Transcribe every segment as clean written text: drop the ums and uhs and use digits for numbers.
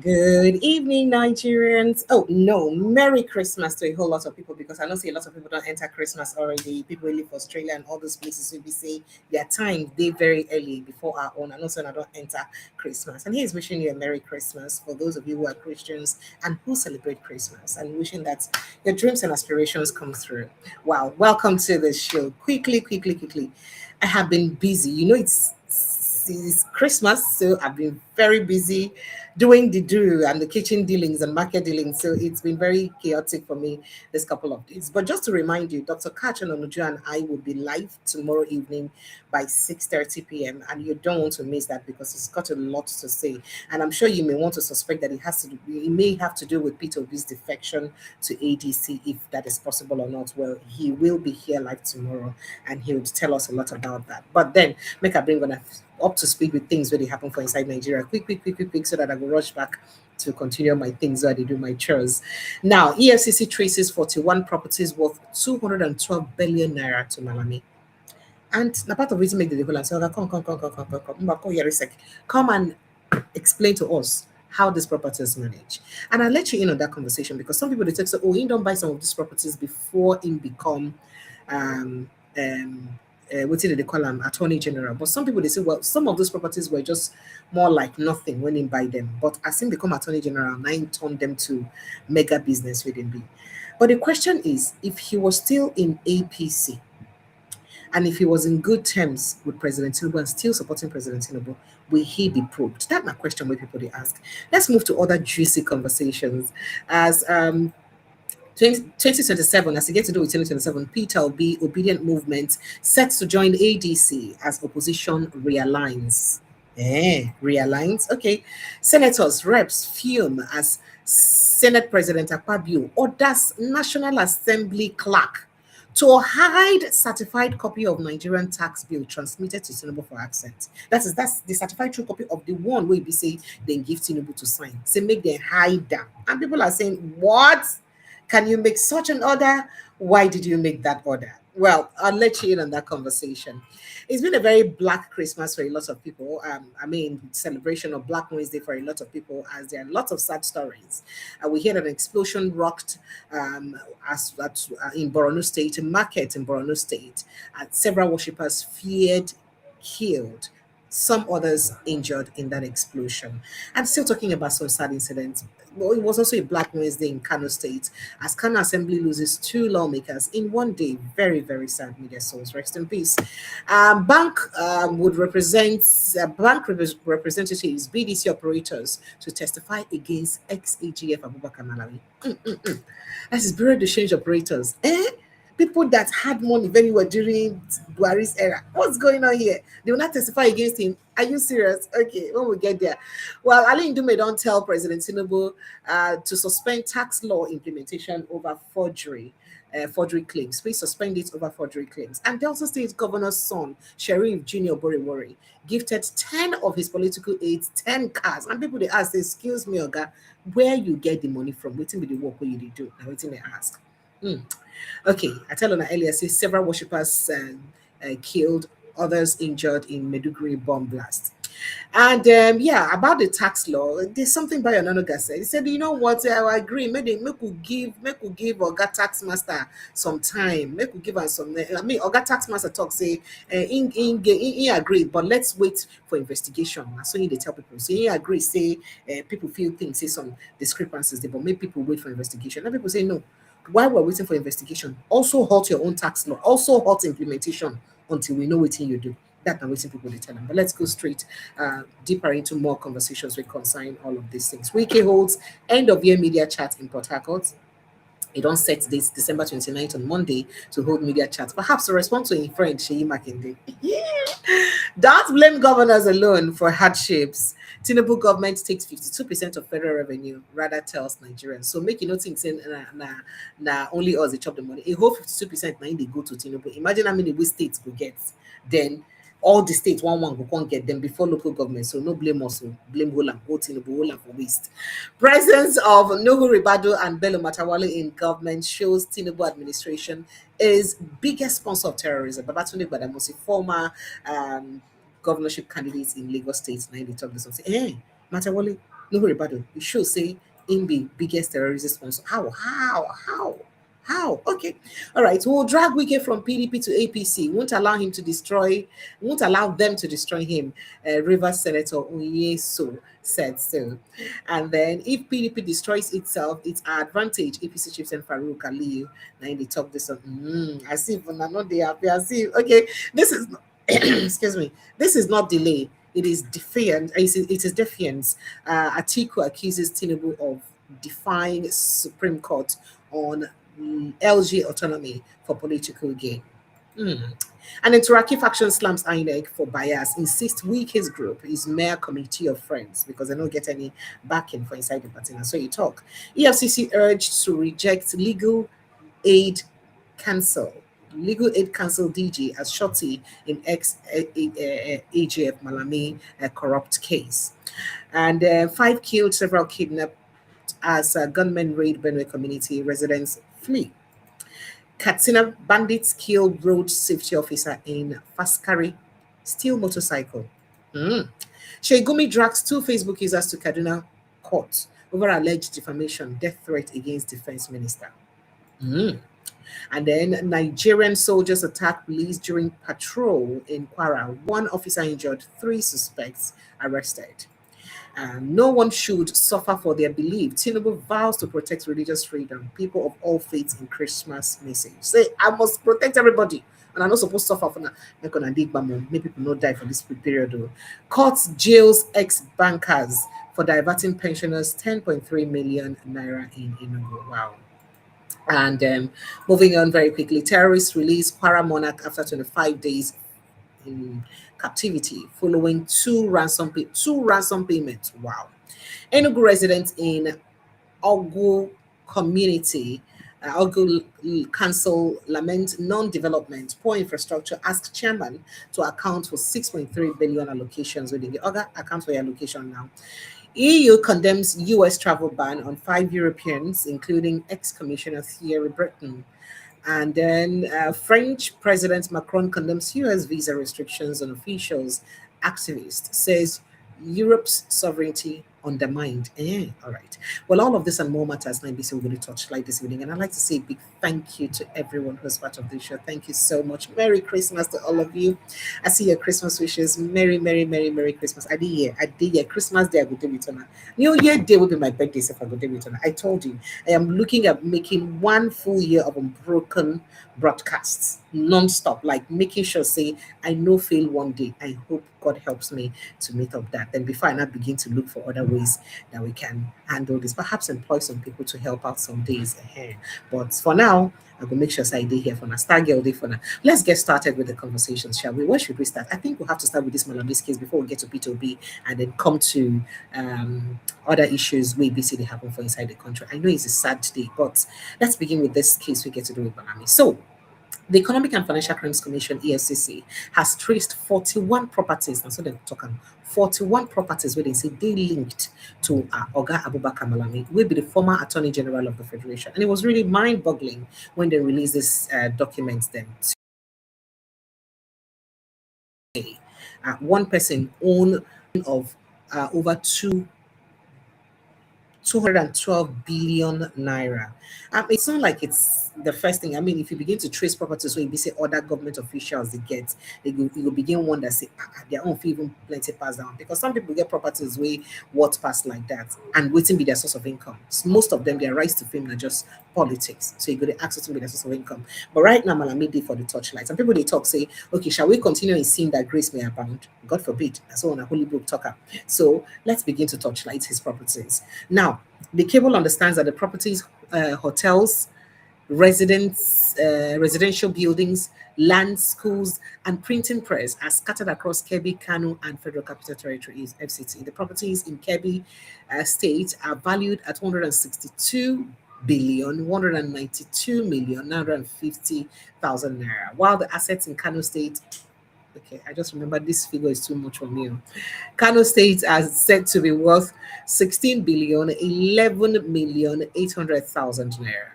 Good evening, Nigerians. Oh no, Merry Christmas to a whole lot of people because I know see a lot of people don't enter Christmas already. People who live for Australia and all those places will be say their time they very early before our own. And also I don't enter Christmas. And here's wishing you a Merry Christmas for those of you who are Christians and who celebrate Christmas and wishing that your dreams and aspirations come through. Wow, welcome to the show. Quickly. I have been busy. You know it's Christmas, so I've been very busy doing the do and the kitchen dealings and market dealings. So it's been very chaotic for me this couple of days. But just to remind you, Dr. Kachin Onuju and I will be live tomorrow evening by 6:30 p.m. And you don't want to miss that because it's got a lot to say. And I'm sure you may want to suspect that it may have to do with Peter Obi's defection to ADC, if that is possible or not. Well, he will be here live tomorrow and he would tell us a lot about that. But then make a bring on up to speed with things when they happen for inside Nigeria. Quick, so that I will rush back to continue my things while I do my chores. Now, EFCC traces 41 properties worth 212 billion naira to Malami. And na part of reason make the whole and say, "Oga, come here a sec. Come and explain to us how this property is managed." And I'll let you in on that conversation because some people they take say, "Oh, you don't buy some of these properties before him become um what did they call him, attorney general." But some people they say, well, some of those properties were just more like nothing when he buy them. But as him become attorney general, now he turned them to mega business within be. But the question is, if he was still in APC and if he was in good terms with President Tinubu and still supporting President Tinubu, will he be probed? That's my question where people they ask. Let's move to other juicy conversations. As 2027, as it gets to do with 2027, Peter Obi Obedient Movement set to join ADC as opposition realigns. Realigns? Okay. Senators, reps fume as Senate President Akpabio orders National Assembly clerk to hide certified copy of Nigerian tax bill transmitted to Tinubu for accent. That's the certified true copy of the one where we say they give Tinubu to sign. Say make them hide that. And people are saying, what? Can you make such an order? Why did you make that order? Well, I'll let you in on that conversation. It's been a very black Christmas for a lot of people. Celebration of Black Wednesday for a lot of people, as there are lots of sad stories. We heard an explosion rocked in Borno State, a market in Borno State, and several worshippers feared killed, some others injured in that explosion. I'm still talking about some sad incidents. Well, it was also a Black Wednesday in Kano State as Kano Assembly loses two lawmakers in one day. Very, very sad. Media souls, rest in peace. Bank would represent representatives, BDC operators, to testify against ex-AGF Abubakar Malawi. That is Bureau de Change operators. People that had money very well during Buhari's era. What's going on here? They will not testify against him. Are you serious? Okay, when we get there. Well, Ali Ndume don't tell President Tinubu to suspend tax law implementation over forgery claims. Please suspend it over forgery claims. And Delta State Governor's son, Sheriff Junior Boriwori, gifted 10 of his political aides 10 cars. And people they ask, excuse me, Oga, where you get the money from? Waiting with the work where you do. Now waiting they ask. Okay, I tell on earlier, say several worshippers killed, others injured in Maiduguri bomb blast. And about the tax law, there's something by another Gazette. He said, you know what, I agree. Make we give Oga tax master some time. Make we give us some. Oga tax master talk say, he agree, but let's wait for investigation. So they tell people. So he agree, say people feel things, say some discrepancies there, but make people wait for investigation. And people say no. While we're waiting for investigation, also halt your own tax law, also halt implementation until we know what you do. That and waiting people to tell them. But let's go straight deeper into more conversations with concern all of these things. Wiki holds end of year media chat in Port Harcourt. He don't set this December 29th on Monday to hold media chats, perhaps to respond to his friend Sheyi Makinde. Don't blame governors alone for hardships. Tinubu government takes 52% of federal revenue, rather tells Nigerians. So make you not think saying only us they chop the money. A whole 52% now they go to Tinubu. Imagine how many we states go get. Then all the states one go can't get them before local government. So no blame us, blame Holland, go Tinubu, Holland for waste. Presence of Nuhu Ribadu and Bello Matawale in government shows Tinubu administration is biggest sponsor of terrorism. Babatunde Badamosi, former governorship candidates in Lagos State, now they talk this and say, hey, Matawale, No worry about it. You should say in the biggest terrorist sponsor. How? Okay. All right. We'll drag Wike from PDP to APC. Won't allow them to destroy him. Rivers Senator Onyeso said so. And then if PDP destroys itself, it's our advantage. APC chieftain Farouk Aliyu. Now they talk this on. As if not they happy. As if okay. This is excuse me. This is not delay. It is defiant. It is defiance. Atiku accuses Tinubu of defying Supreme Court on LG autonomy for political gain. An Interactive faction slams INEC for bias, insists Wike's group is mere committee of friends because they don't get any backing for inside the party. And so you talk. EFCC urged to reject aid cancel. Legal aid council DG as shorty in ex AGF Malami corrupt case. And 5 killed, several kidnapped as gunmen raid Benue community, residents flee. Katsina bandits kill road safety officer in Faskari, steal motorcycle. Sheigumi drags 2 Facebook users to Kaduna court over alleged defamation, death threat against defense minister. And then Nigerian soldiers attack police during patrol in Kwara. 1 officer injured, 3 suspects arrested. No one should suffer for their belief. Tinubu vows to protect religious freedom. People of all faiths in Christmas message. Say, I must protect everybody. And I'm not supposed to suffer for that. Maybe people not die for this period. Though. Courts jails ex-bankers for diverting pensioners 10.3 million naira in Enugu. Wow. And moving on very quickly, terrorists release Kwara monarch after 25 days in captivity following two ransom payments. Wow. Enugu residents in Ogu community, Ogu council lament non-development, poor infrastructure, ask chairman to account for 6.3 billion allocations within the other account for your allocation now. EU condemns US travel ban on 5 Europeans, including ex-commissioner Thierry Breton. And then French President Macron condemns US visa restrictions on officials. Activist says Europe's sovereignty undermined. All right. Well, all of this and more matters now we're going to touch like this evening. And I'd like to say a big thank you to everyone who's part of this show. Thank you so much. Merry Christmas to all of you. I see your Christmas wishes. Merry Christmas. I did here. Christmas Day, I go do it on. New Year Day will be my birthday, so if I go do it on. I told you, I am looking at making 1 full year of unbroken broadcasts, non-stop, like making sure, say, I know fail one day. I hope God helps me to meet up that. Then before I now begin to look for other ways that we can handle this, perhaps employ some people to help out some days ahead. But for now, I will make sure I day here for now. Start girl day for now. Let's get started with the conversation, shall we? Where should we start? I think we'll have to start with this Malami's case before we get to Peter Obi and then come to other issues where basically happen for inside the country. I know it's a sad day, but let's begin with this case we get to do with Malami. So, the Economic and Financial Crimes Commission, EFCC, has traced 41 properties, and so they're talking 41 properties where they say they linked to Oga Abubakar Malami, will be the former Attorney General of the Federation. And it was really mind-boggling when they released this documents then. One person owned of over 212 billion naira. It's not like it's the first thing. I mean, if you begin to trace properties where you say other government officials they get, you will begin wonder say their own fee even plenty pass down because some people get properties where what pass like that and waiting be their source of income. So most of them their rise to fame are just politics. So you go to access to be their source of income. But right now, Malami did for the torchlight. Some people they talk say, okay, shall we continue in seeing that grace may abound? God forbid. That's all on a holy book talker. So let's begin to torchlight his properties. Now, the cable understands that the properties, hotels, residential buildings, land, schools, and printing press are scattered across Kebbi, Kano, and Federal Capital Territory (FCT). The properties in Kebbi State are valued at 162,192,950,000 naira, while the assets in Kano State. Okay, I just remember this figure is too much for me. Kano State are said to be worth 16,11,800,000 naira.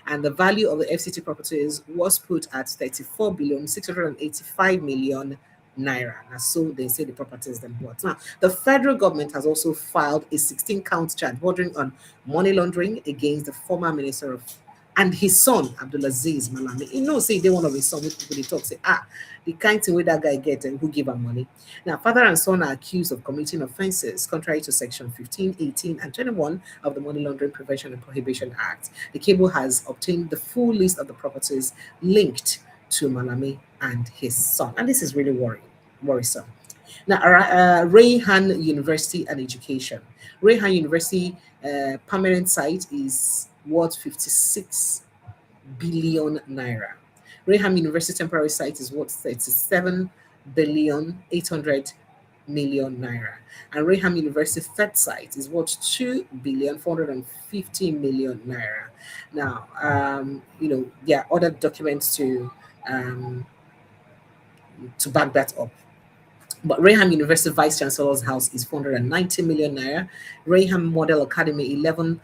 And the value of the FCT properties was put at 34,685,000,000 naira. And so they say the properties then bought. Now, the federal government has also filed a 16-count charge bordering on money laundering against the former minister of and his son Abdulaziz Malami. You know, say they one of his son, which people they talk say, the kind thing where that guy get and who give him money. Now, father and son are accused of committing offences contrary to section 15, 18, and 21 of the Money Laundering Prevention and Prohibition Act. The cable has obtained the full list of the properties linked to Malami and his son. And this is really worrisome. Now, Rayhan University and Education. Rayhan University permanent site is worth 56 billion naira. Rayhan University temporary site is worth 37 billion 800 million naira. And Rayhan University third site is worth 2 billion 450 million naira. Now, there are other documents to back that up. But Rayham University Vice Chancellor's house is 490 million naira. Rayham Model Academy 11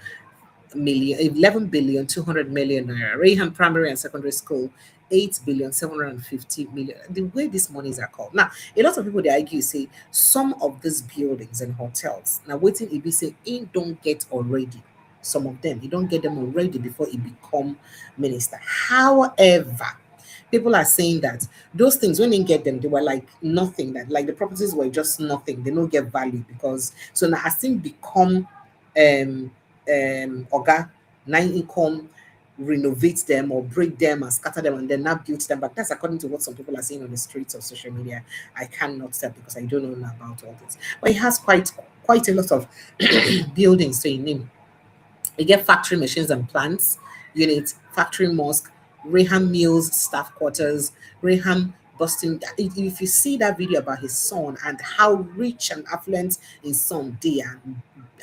billion 200 million naira. Rayham Primary and Secondary School 8 billion 750 million. The way these monies are called. Now, a lot of people they argue say some of these buildings and hotels. Now, waiting it be say it don't get already. Some of them, you don't get them already before it become minister. However, people are saying that those things when they get them they were like nothing, that like the properties were just nothing, they don't get value because so now has still become oga nine income renovate them or break them and scatter them and then now build them. But that's according to what some people are saying on the streets of social media. I cannot tell because I don't know about all this, but it has quite a lot of buildings to name. You get factory machines and plants unit, factory mosque, Reham Mills staff quarters, Reham Boston. If you see that video about his son and how rich and affluent his son they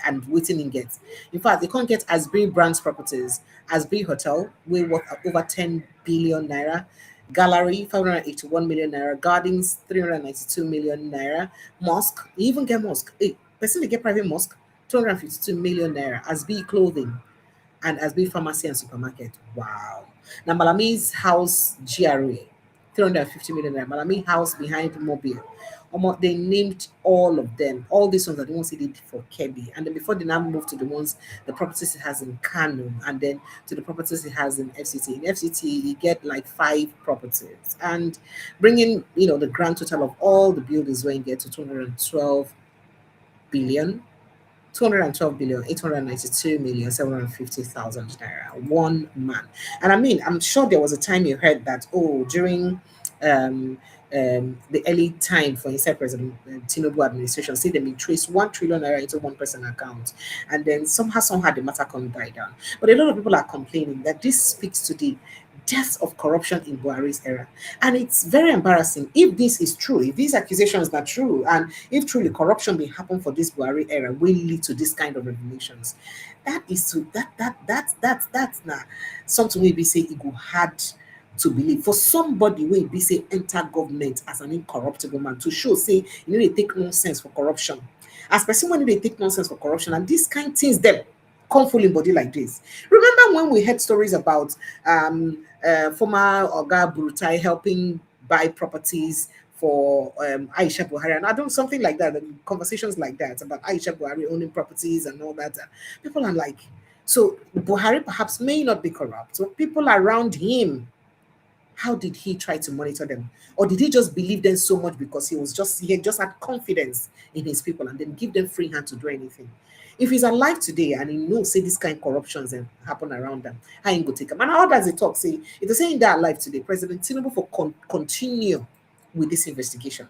and waiting in gets. In fact, they can't get Asbury Brands properties, Asbury Hotel, we worth over 10 billion naira. Gallery, 581 million naira. Gardens, 392 million naira. Mosque, you even get mosque. Hey, person they get private mosque, 252 million naira. Asbury Clothing and Asbury Pharmacy and Supermarket. Wow. Now, Malami's house, GRA, 350 million naira. Malami house behind Mobile. They named all of them. All these ones are the ones he did for Kebbi. And then before they now move to the properties he has in Kano, and then to the properties he has in FCT. In FCT, he get like 5 properties. And bringing, the grand total of all the buildings when you get to 212 billion 892 million 750,000 naira. One man. And I mean, I'm sure there was a time you heard that, during the early time for inside President Tinubu administration, say they may trace 1 trillion naira into one person account. And then somehow the matter can die down. But a lot of people are complaining that this speaks to the death of corruption in Buhari's era. And it's very embarrassing if this is true, if these accusations are true, and if truly corruption will happen for this Buhari era will lead to this kind of revelations. That's now something we be say it go hard to believe for somebody wey be say enter government as an incorruptible man to show say they take nonsense for corruption. As person when they take nonsense for corruption and these kind things them come full in body like this. Remember when we heard stories about former Oga Brutai helping buy properties for Aisha Buhari, and I don't something like that, conversations like that about Aisha Buhari owning properties and all that. People are like, so Buhari perhaps may not be corrupt. So people around him, how did he try to monitor them? Or did he just believe them so much because he had just had confidence in his people and then give them free hand to do anything? If he's alive today and he knows say this kind of corruptions and happen around them, how he go take him? And how does he talk? Say if they're saying they're alive today, President Tinubu for continue with this investigation.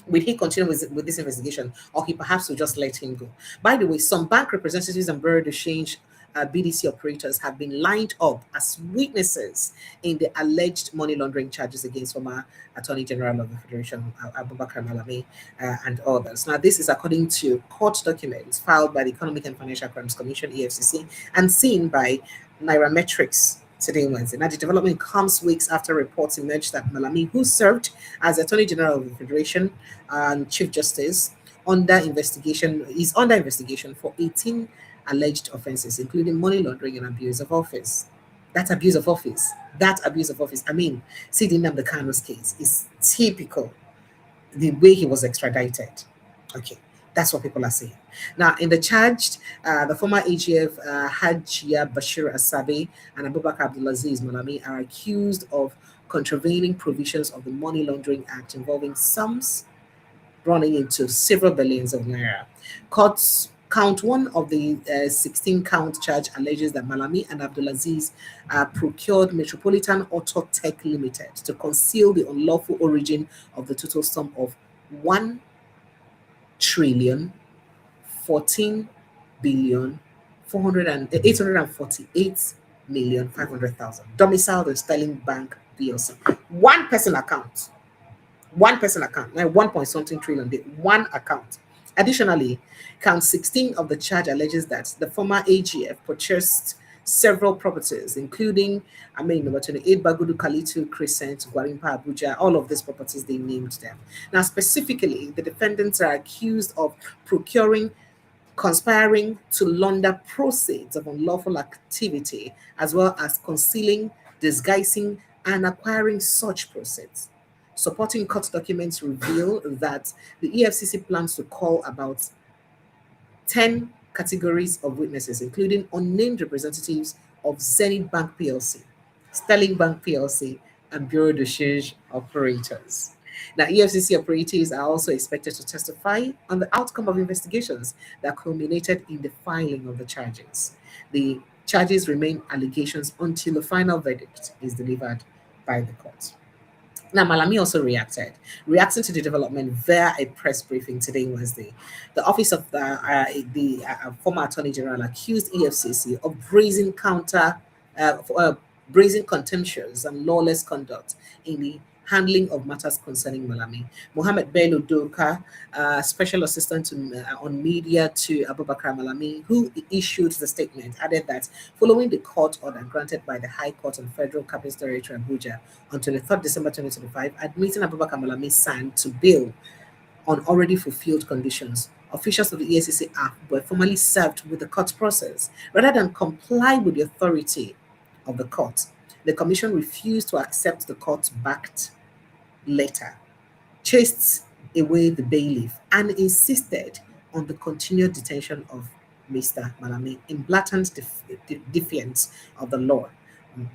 Will he continue with this investigation, or he perhaps will just let him go? By the way, some bank representatives and bureau de change BDC operators have been lined up as witnesses in the alleged money laundering charges against former Attorney General of the Federation, Abubakar Malami, and others. Now, this is according to court documents filed by the Economic and Financial Crimes Commission, EFCC, and seen by Nairametrics today, Wednesday. Now, the development comes weeks after reports emerged that Malami, who served as Attorney General of the Federation and Chief Justice, is under investigation for 18 alleged offenses, including money laundering and abuse of office. That abuse of office. I mean, see the Nnamdi Kano's case is typical. the way he was extradited. Okay, that's what people are saying. Now, in the charged, the former AGF Hajia Bashir Asabe and Abubakar Abdulaziz Malami are accused of contravening provisions of the Money Laundering Act involving sums running into several billions of naira. Courts count one of the 16 count charge alleges that Malami and Abdulaziz procured Metropolitan Auto Tech Limited to conceal the unlawful origin of the total sum of 1 trillion 14 billion 848,500,000 domiciled in Sterling Bank PLC. One person account, like 1 point something trillion, one account. Additionally, count 16 of the charge alleges that the former AGF purchased several properties, including, number 28, Bagudu Kalitu Crescent, Gwarimpa, Abuja, all of these properties, they named them. Now, specifically, the defendants are accused of procuring, conspiring to launder proceeds of unlawful activity, as well as concealing, disguising, and acquiring such proceeds. Supporting court documents reveal that the EFCC plans to call about 10 categories of witnesses, including unnamed representatives of Zenith Bank PLC, Sterling Bank PLC, and Bureau de Change operators. Now, EFCC operatives are also expected to testify on the outcome of investigations that culminated in the filing of the charges. The charges remain allegations until the final verdict is delivered by the court. Now, Malami also reacting to the development via a press briefing today, Wednesday. The office of the former Attorney General accused EFCC of brazen contemptuous and lawless conduct in the handling of matters concerning Malami. Mohammed Bello Doka, Special Assistant on Media to Abubakar Malami, who issued the statement, added that following the court order granted by the High Court on Federal Capital Territory Abuja on 23rd December 2025, admitting Abubakar Malami signed to bail on already fulfilled conditions, officials of the EFCC were formally served with the court process. Rather than comply with the authority of the court, the commission refused to accept the court-backed letter, chased away the bailiff, and insisted on the continued detention of Mr. Malami in blatant defiance of the law.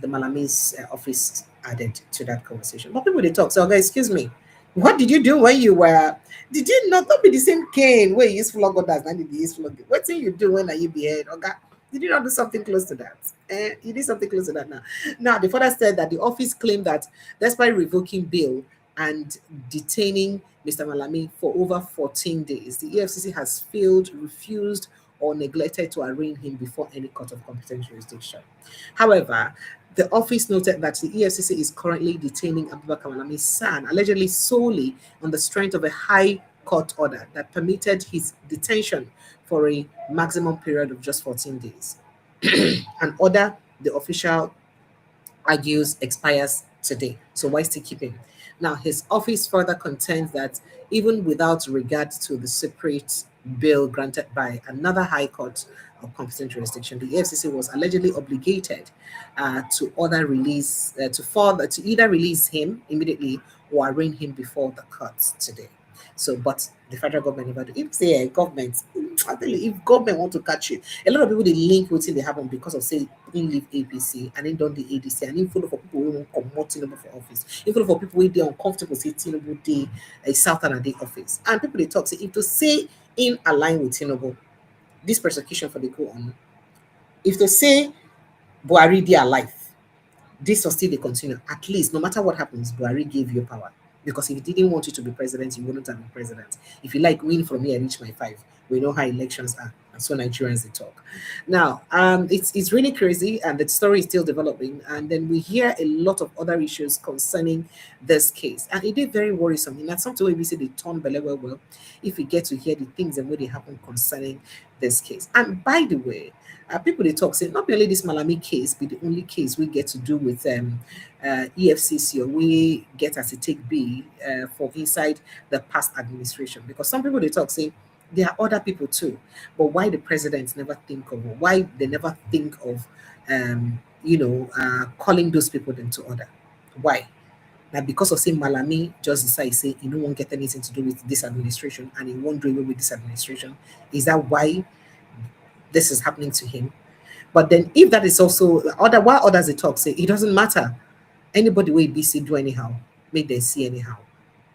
The Malami's office added to that conversation. But people they talk. So, okay, excuse me. What did you do when you were? Did you not be the same cane where you use flog others and you use flog? What did you do when you behead? Okay, did you not do something close to that? You did something close to that now. Now, the father said that the office claimed that despite revoking bail and detaining Mr. Malami for over 14 days, the EFCC has failed, refused, or neglected to arraign him before any court of competent jurisdiction. However, the office noted that the EFCC is currently detaining Abubakar Malami's son, allegedly solely on the strength of a high court order that permitted his detention for a maximum period of just 14 days. An order, the official argues, expires today. So why still keep him? Now, his office further contends that even without regard to the separate bill granted by another high court of competent jurisdiction, the FCC was allegedly obligated to order release to either release him immediately or arraign him before the courts today. So, but the federal government never do. If say government, I tell you, if government want to catch you, a lot of people they link what's in they happen because of say in leave APC and then done the ADC and in follow for people who won't come more Tinubu for office. In follow for people who they uncomfortable say Tinubu they a Southern and the office. And people they talk say if to say in align with Tinubu, this persecution for the go on. If to say Buhari they are life, this will still they continue. At least no matter what happens, Buhari gave you power. Because if he didn't want you to be president, you wouldn't have been president. If you like win from here, reach my 5. We know how elections are, and so Nigerians they talk. Now, it's really crazy, and the story is still developing. And then we hear a lot of other issues concerning this case, and it is very worrisome. And that's something where we say they turn belly well if we get to hear the things and what they happen concerning this case. And by the way, people they talk say not only this Malami case be the only case we get to do with EFCC or we get as a take B for inside the past administration, because some people they talk say there are other people too, but why the presidents never think of, or why they never think of calling those people then to order? Why? that because of saying Malami just decide say he don't want get anything to do with this administration and he won't do away with this administration. Is that why this is happening to him? But then if that is also other while others they talk say it doesn't matter. Anybody will BC do anyhow, make them see anyhow,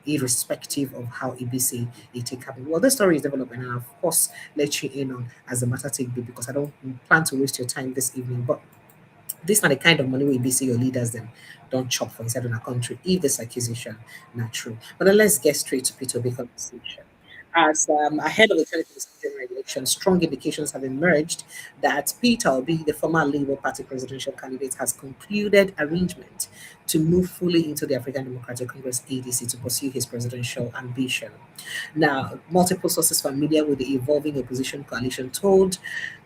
irrespective of how EBC it take happen. Well, the story is developing, and I'll, of course, let you in on as the matter take be because I don't plan to waste your time this evening. But this not the kind of money we be see your leaders then don't chop for inside in our country if this accusation not true. But then let's get straight to Peter Obi conversation. As ahead of the 2026 general election, strong indications have emerged that Peter Obi, the former Labour Party presidential candidate, has concluded arrangement to move fully into the African Democratic Congress ADC to pursue his presidential ambition. Now, multiple sources familiar with the evolving opposition coalition told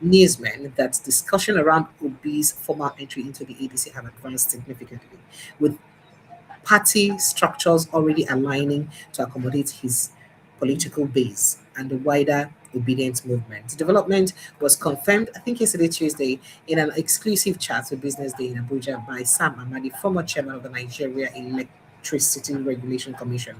newsmen that discussion around Obi's formal entry into the ADC have advanced significantly, with party structures already aligning to accommodate his political base and the wider obedience movement. The development was confirmed, I think yesterday, Tuesday, in an exclusive chat with Business Day in Abuja by Sam Amadi, former chairman of the Nigeria Electricity Regulation Commission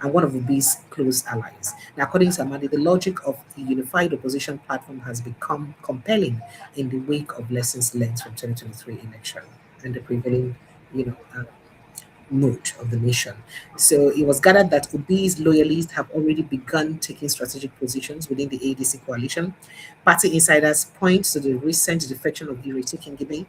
and one of Obi's close allies. Now, according to Amadi, the logic of the unified opposition platform has become compelling in the wake of lessons learned from 2023 election and the prevailing, you know, mood of the nation. So it was gathered that Obi's loyalists have already begun taking strategic positions within the ADC coalition. Party insiders point to the recent defection of Ireti Kingibe,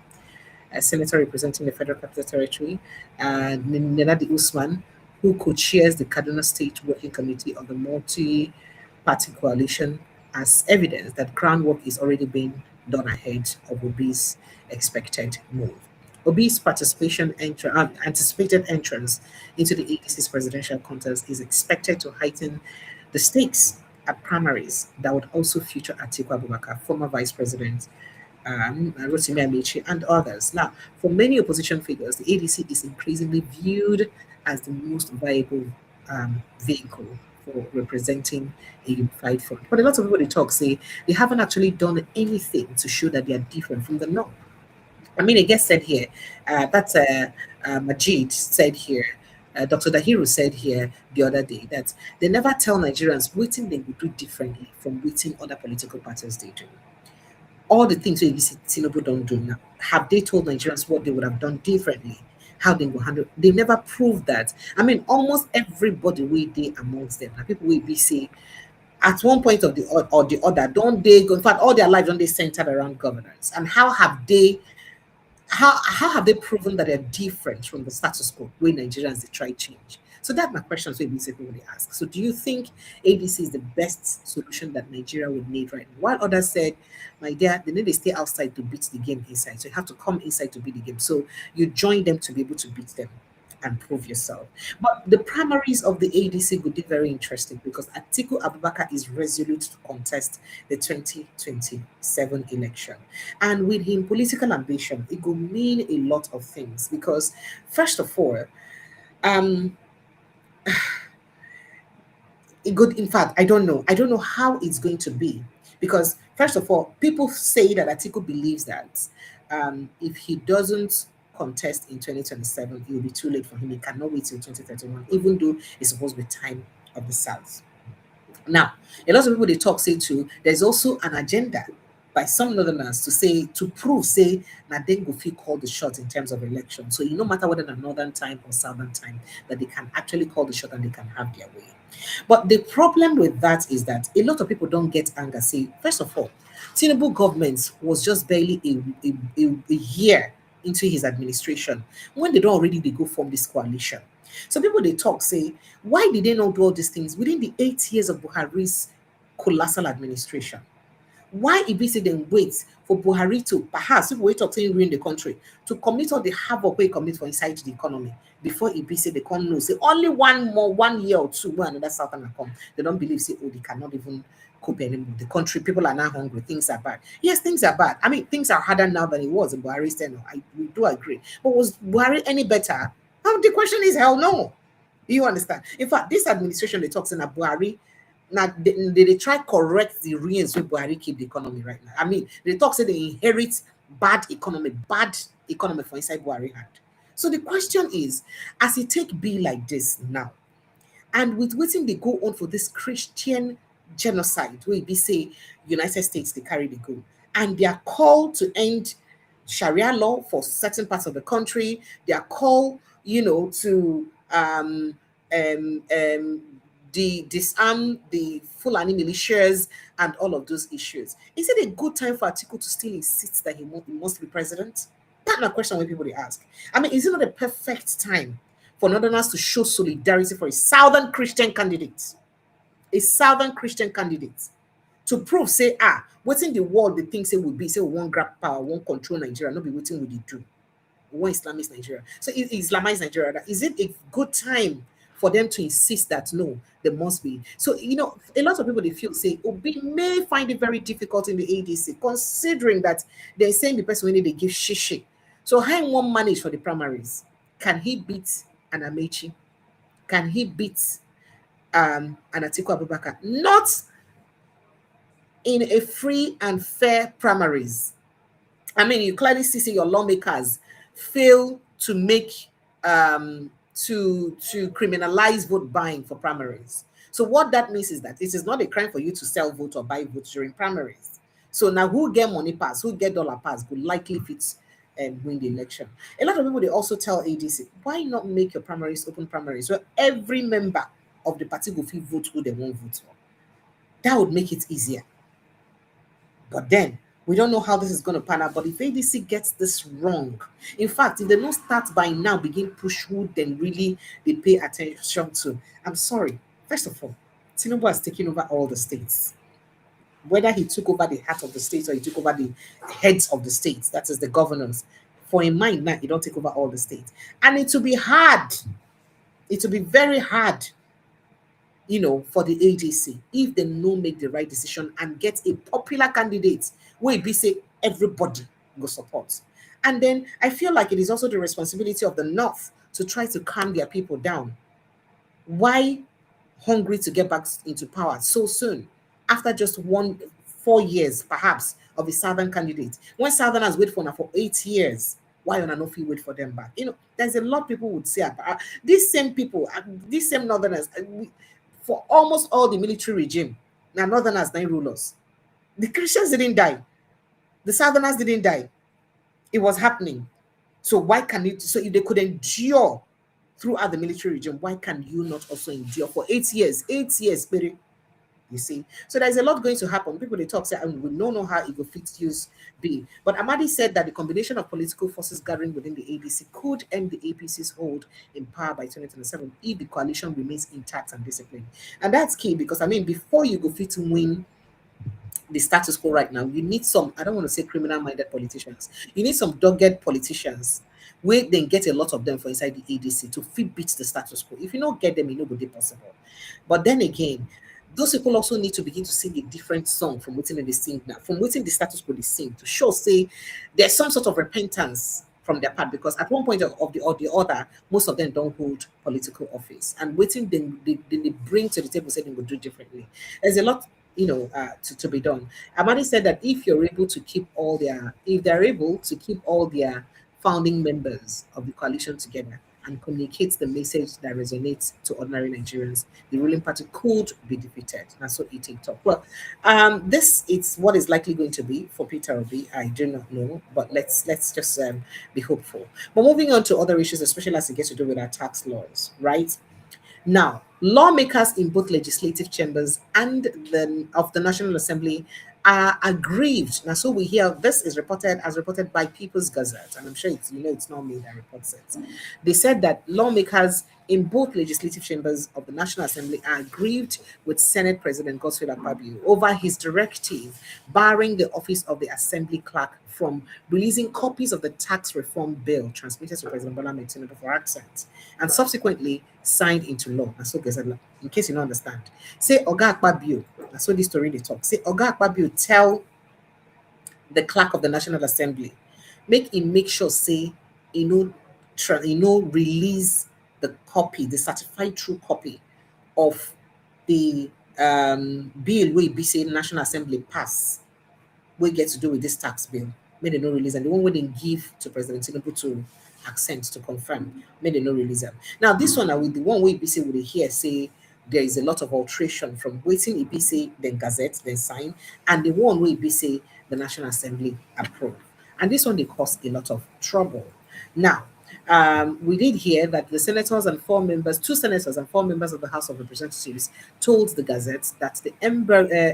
a senator representing the Federal Capital Territory, and Nenadi Usman, who co-chairs the Kaduna State Working Committee of the multi-party coalition, as evidence that groundwork is already being done ahead of Obi's expected move. Obi's anticipated entrance into the ADC's presidential contest is expected to heighten the stakes at primaries that would also feature Atiku Abubakar, former vice president, Rotimi Amici, and others. Now, for many opposition figures, the ADC is increasingly viewed as the most viable vehicle for representing a unified front. But a lot of people they talk say they haven't actually done anything to show that they are different from the norm. I mean, I guess said here, that's Majid said here, Dr. Dahiru said here the other day that they never tell Nigerians what they would do differently from what other political parties they do. All the things that Tinubu don't do now, have they told Nigerians what they would have done differently? How they will handle? They never proved that. I mean, almost everybody we did amongst them, people will be say at one point of the or the other, don't they go? In fact, all their lives don't they centered around governance? And how have they proven that they're different from the status quo when Nigerians they try change? So that's my question. So basically what they ask. So do you think ADC is the best solution that Nigeria would need right now? While others said, my dear, they need to stay outside to beat the game inside. So you have to come inside to beat the game. So you join them to be able to beat them and prove yourself. But the primaries of the ADC would be very interesting because Atiku Abubakar is resolute to contest the 2027 election. And with him, political ambition, it will mean a lot of things because, first of all, um, it could, in fact, I don't know. I don't know how it's going to be because, first of all, people say that Atiku believes that if he doesn't contest in 2027, it will be too late for him. He cannot wait till 2031, even though it's supposed to be time of the South. Now, a lot of people they talk say too, there's also an agenda by some northerners to say, to prove, say, that they go feel call the shot in terms of election. So no matter whether the northern time or southern time, that they can actually call the shot and they can have their way. But the problem with that is that a lot of people don't get anger. Say, first of all, Tinubu government was just barely a year into his administration when they don't already they go form this coalition. So people they talk say, why did they not do all these things within the 8 years of Buhari's colossal administration? Why if we say then wait for Buhari to perhaps if we talk saying ruin the country to commit all the havoc we commit for inside the economy before it be say they can't know say only 1 year or two when another southern come they don't believe say oh they cannot even cope anymore. The country people are now hungry, things are bad. Yes, things are bad. I mean things are harder now than it was in Buhari's tenure. We do agree. But was Buhari any better? The question is hell no. You understand? In fact, this administration they talk in Buhari. Now they try correct the reins with Buhari keep the economy right now. I mean, they talk say they inherit bad economy for inside Buhari hand. So the question is, as it take be like this now, and with waiting they go on for this Christian genocide, where be say United States they carry the go, and they are called to end Sharia law for certain parts of the country. They are called, to disarm the Fulani militias and all of those issues. Is it a good time for Atiku to still insist that he must be president? That's not a question when people they ask. I mean, is it not a perfect time for Northerners to show solidarity for a Southern Christian candidate? A Southern Christian candidate to prove, say, what's in the world the things say will be, say, we won't grab power, won't control Nigeria, not be waiting with the do. We want Islamist Nigeria. So Islamize Nigeria. Is it a good time for them to insist that no, there must be? So, a lot of people they feel say Obi may find it very difficult in the ADC, considering that they're saying the person when they give shishi. So how one manage for the primaries? Can he beat an Amechi? Can he beat an Atiku Abubakar? Not in a free and fair primaries. I mean, you clearly see your lawmakers fail to make to criminalize vote buying for primaries. So what that means is that it is not a crime for you to sell vote or buy votes during primaries. So now who get money pass, who get dollar pass, would likely fit and win the election. A lot of people they also tell ADC, why not make your primaries open primaries where every member of the party will feel vote who they want vote for? That would make it easier. But then we don't know how this is going to pan out. But if ADC gets this wrong, in fact, if they don't start by now, begin push who then really they pay attention to. I'm sorry. First of all, Tinubu has taken over all the states. Whether he took over the heart of the states or he took over the heads of the states, that is the governors. For in mind now, he don't take over all the states. And it will be hard. It will be very hard for the ADC if they no make the right decision and get a popular candidate where be say everybody go support. And then I feel like it is also the responsibility of the North to try to calm their people down. Why hungry to get back into power so soon after just 4 years perhaps of a Southern candidate? When Southerners wait for 8 years, why on no fee wait for them back? There's a lot people would say about these same people, these same Northerners. For almost all the military regime, now Northerners didn't rule us. The Christians didn't die. The Southerners didn't die. It was happening. So why can it? So if they could endure throughout the military regime, why can you not also endure for 8 years? 8 years, spirit. You see, so there's a lot going to happen. People they talk say, and we don't know how it will fit use be. But Amadi said that the combination of political forces gathering within the ADC could end the APC's hold in power by 2027 if the coalition remains intact and disciplined. And that's key because I mean, before you go fit to win the status quo right now, you need some, I don't want to say criminal-minded politicians. You need some dogged politicians where then get a lot of them for inside the ADC to fit beat the status quo. If you don't get them, it will be possible. But then again, those people also need to begin to sing a different song from within the sing now, from within the status quo they sing to show, say, there's some sort of repentance from their part because at one point of the other, most of them don't hold political office. And waiting they bring to the table say they will do differently. There's a lot, to be done. Amadi said that if they're able to keep all their founding members of the coalition together and communicates the message that resonates to ordinary Nigerians, the ruling party could be defeated. That's what it talk. Well, this is what is likely going to be for Peter Obi. I do not know, but let's just be hopeful. But moving on to other issues, especially as it gets to do with our tax laws, right? Now, lawmakers in both legislative chambers and of the National Assembly are aggrieved. Now, so we hear this is reported by People's Gazette, and I'm sure it's not me that reports it. They said that lawmakers in both legislative chambers of the National Assembly are aggrieved with Senate President Godswill Akpabio over his directive barring the office of the Assembly Clerk from releasing copies of the tax reform bill transmitted to President Bola Tinubu for assent and subsequently signed into law. And so, in case you don't understand, say Oga Akpabio, that's what this story they talk. Say Oga Akpabio tell the clerk of the National Assembly, make sure say release the copy, the certified true copy of the bill where be say National Assembly pass, we get to do with this tax bill. May they no release, and the one where they give to President Tinubu to accent to confirm, make they no release them. Now this one, with the one we say, would hear say there is a lot of alteration from waiting EPC, then Gazette, then sign, and the one we be say the National Assembly approve. And this one they cause a lot of trouble. Now, we did hear that the senators and four members, two senators and four members of the House of Representatives, told the Gazette that the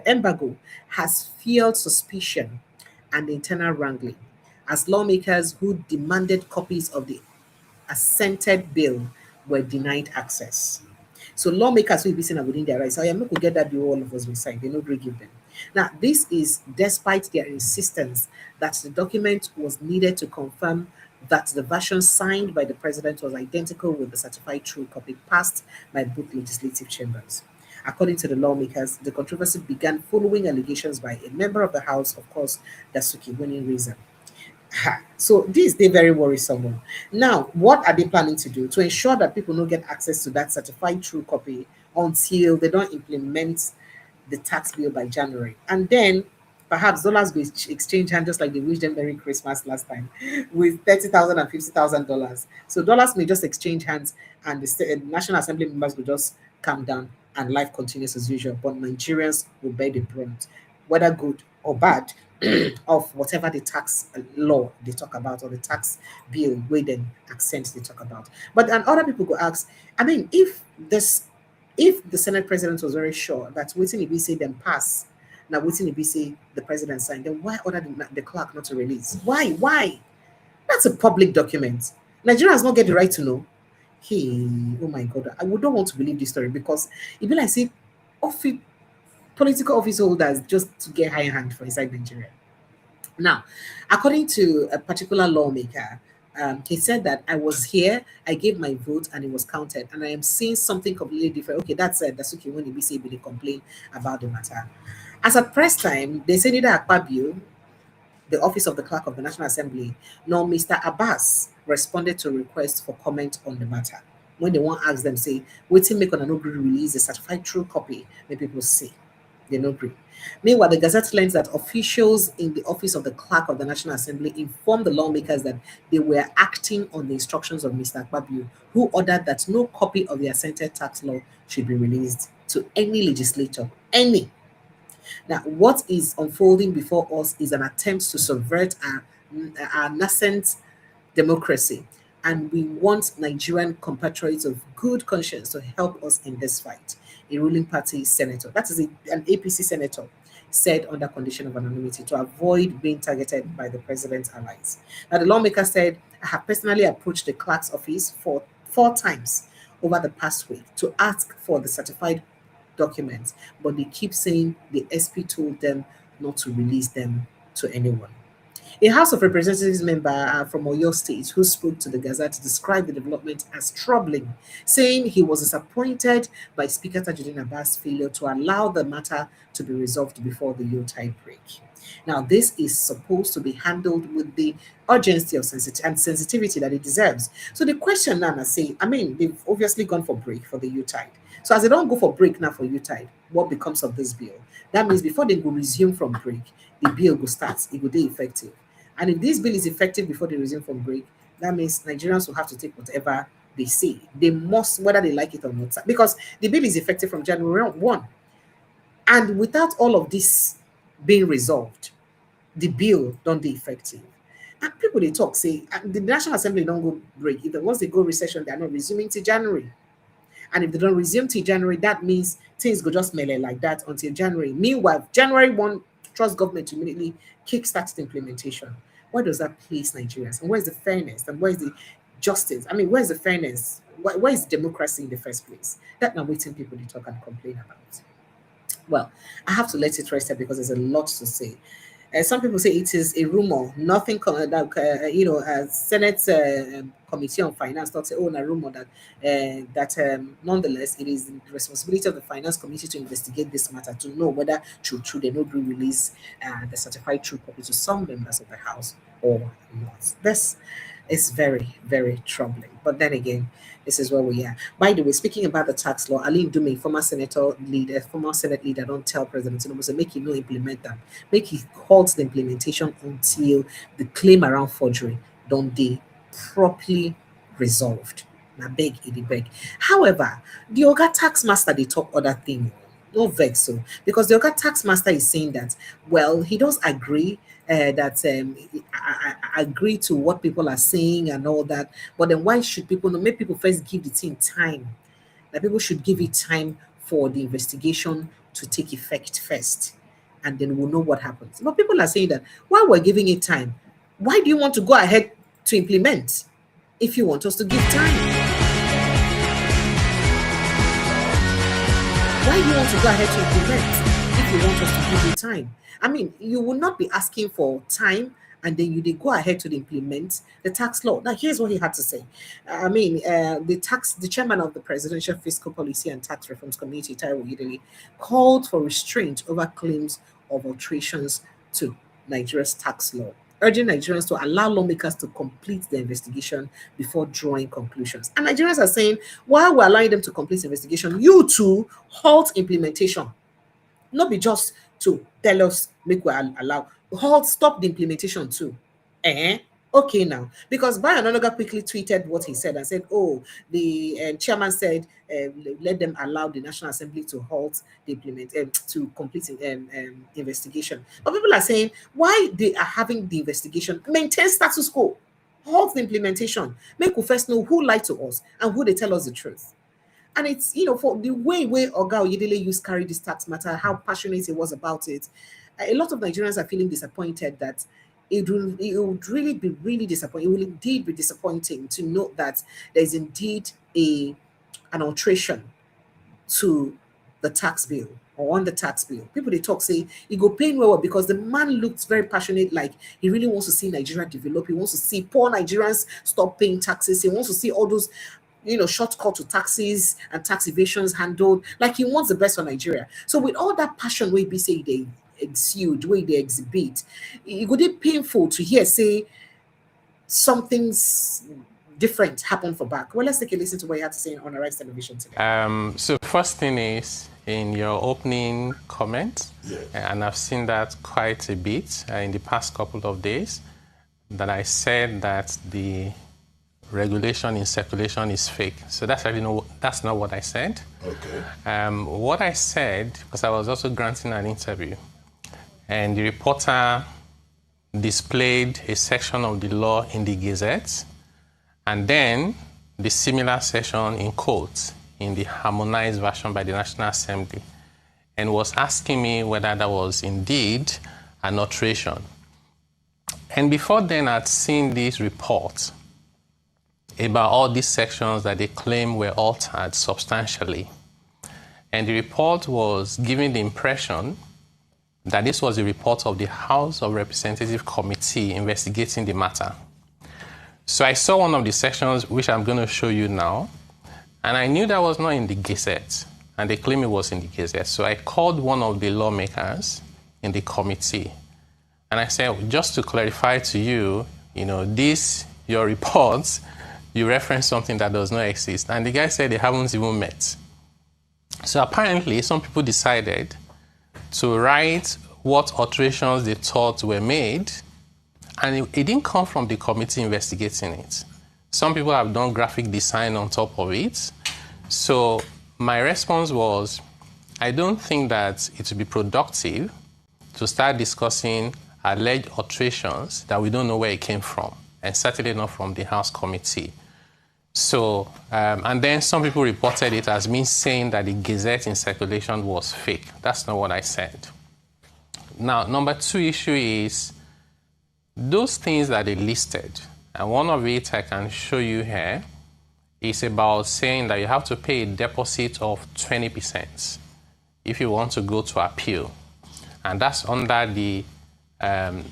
embargo has fueled suspicion and internal wrangling, as lawmakers who demanded copies of the assented bill were denied access. So lawmakers will be saying within their rights. I am not going to get that bill all of us will sign. They no agree give them. Now, this is despite their insistence that the document was needed to confirm that the version signed by the president was identical with the certified true copy passed by both legislative chambers. According to the lawmakers, the controversy began following allegations by a member of the House, of course, Dasuki, winning reason. So this they very worrisome. Now, what are they planning to do to ensure that people don't get access to that certified true copy until they don't implement the tax bill by January? And then perhaps dollars will exchange hands just like they wished them Merry Christmas last time with $30,000 and $50,000. So dollars may just exchange hands and the National Assembly members will just calm down and life continues as usual. But Nigerians will bear the brunt, whether good or bad, of whatever the tax law they talk about or the tax bill where then accent they talk about. But and other people go ask, I mean, if the Senate President was very sure that waiting if we say them pass, now waiting if we say the president signed, then why order the clerk not to release? Why? That's a public document. Nigerians not get the right to know. Hey, oh my God, I would not want to believe this story because it be like say office political office holders just to get high hand for inside Nigeria. Now, according to a particular lawmaker, he said that I was here, I gave my vote, and it was counted, and I am seeing something completely different. Okay, that's Dasuki when he say they complain about the matter. As at press time, they said neither Akpabio, the office of the clerk of the National Assembly, nor Mr. Abbas responded to requests for comment on the matter. When they want to ask them, say, waiting make on an agree release a certified true copy, may people see. They don't agree. Meanwhile, the Gazette learns that officials in the office of the clerk of the National Assembly informed the lawmakers that they were acting on the instructions of Mr. Akpabio, who ordered that no copy of the assented tax law should be released to any legislator. Any. Now, what is unfolding before us is an attempt to subvert our nascent democracy, and we want Nigerian compatriots of good conscience to help us in this fight. A ruling party senator, that is an APC senator, said under condition of anonymity to avoid being targeted by the president's allies. Now, the lawmaker said, I have personally approached the clerk's office for 4 times over the past week to ask for the certified documents, but they keep saying the SP told them not to release them to anyone. A House of Representatives member from Oyo State who spoke to the Gazette described the development as troubling, saying he was disappointed by Speaker Tajuddin Abbas' failure to allow the matter to be resolved before the Yuletide break. Now, this is supposed to be handled with the urgency of sensitivity that it deserves. So the question now, I mean, they've obviously gone for break for the Yuletide. So as they don't go for break now for Yuletide, what becomes of this bill? That means before they go resume from break, the bill will start, it will be effective. And if this bill is effective before they resume from break, that means Nigerians will have to take whatever they say. They must, whether they like it or not, because the bill is effective from January 1. And without all of this being resolved, the bill don't be effective. And people they talk say the National Assembly don't go break. Either once they go recession, they're not resuming till January. And if they don't resume till January, that means things go just melee like that until January. Meanwhile, January 1, trust government to immediately kickstart the implementation. Where does that place Nigerians? And where's the fairness? And where's the justice? I mean, where's the fairness? Where is democracy in the first place? That I'm waiting people to talk and complain about. Well, I have to let it rest there because there's a lot to say. Some people say it is a rumor. Nothing, Senate Committee on Finance thought, say, oh, a rumor that nonetheless, it is the responsibility of the Finance Committee to investigate this matter to know whether true they no agree release the certified true copy to some members of the House or not. This is very, very troubling. But then again, this is where we are. By the way, speaking about the tax law, Ali Dume, former Senate leader, don't tell President Tinubu, so make him no implement them. Make he halt the implementation until the claim around forgery don't be properly resolved. Na beg, it beg. However, the Oga tax master they talk other thing. No vex so because the Oga tax master is saying that well he does agree that agree to what people are saying and all that, but then why should people no make people first give the thing time? That people should give it time for the investigation to take effect first, and then we'll know what happens. But people are saying that while we're giving it time, why do you want to go ahead to implement if you want us to give time? Why do you want to go ahead to implement if you want us to give you time? I mean, you will not be asking for time and then they go ahead to implement the tax law. Now, here's what he had to say. I mean, the chairman of the Presidential Fiscal Policy and Tax Reforms Committee, Taiwo Idili, called for restraint over claims of alterations to Nigeria's tax law, urging Nigerians to allow lawmakers to complete the investigation before drawing conclusions. And Nigerians are saying, while we're allowing them to complete the investigation, you too halt implementation. Not be just to tell us, make we allow, halt, stop the implementation too. Okay now, because Bayanonoga quickly tweeted what he said and said, oh, the chairman said, let them allow the National Assembly to halt the to complete investigation. But people are saying, why they are having the investigation, maintain status quo, halt the implementation, make we first know who lied to us and who they tell us the truth. And it's, for the way Oga Oyedele used carry this tax matter, how passionate he was about it, a lot of Nigerians are feeling disappointed that it would really be really disappointing. It will indeed be disappointing to note that there is indeed an alteration to the tax bill or on the tax bill. People they talk say it go pain well because the man looks very passionate, like he really wants to see Nigeria develop. He wants to see poor Nigerians stop paying taxes. He wants to see all those shortcut to taxes and tax evasions handled. Like he wants the best for Nigeria. So with all that passion we be say they exude, the way they exhibit, it would be painful to hear say something's different happened for back. Well, let's take a listen to what you had to say on Arise Television today. So first thing is in your opening comment, and I've seen that quite a bit in the past couple of days, that I said that the regulation in circulation is fake. So that's not what I said. Okay. What I said, because I was also granting an interview, and the reporter displayed a section of the law in the Gazette, and then the similar section in quotes in the harmonized version by the National Assembly, and was asking me whether that was indeed an alteration. And before then, I'd seen this report about all these sections that they claim were altered substantially. And the report was giving the impression that this was a report of the House of Representatives Committee investigating the matter. So I saw one of the sections, which I'm going to show you now, and I knew that was not in the Gazette, and they claim it was in the Gazette. So I called one of the lawmakers in the committee, and I said, just to clarify to you, your reports, you reference something that does not exist. And the guy said they haven't even met. So apparently, some people decided to write what alterations they thought were made, and it didn't come from the committee investigating it. Some people have done graphic design on top of it. So my response was, I don't think that it would be productive to start discussing alleged alterations that we don't know where it came from, and certainly not from the House committee. So, and then some people reported it as me saying that the Gazette in circulation was fake. That's not what I said. Now, number two issue is those things that they listed, and one of it I can show you here, is about saying that you have to pay a deposit of 20% if you want to go to appeal. And that's under the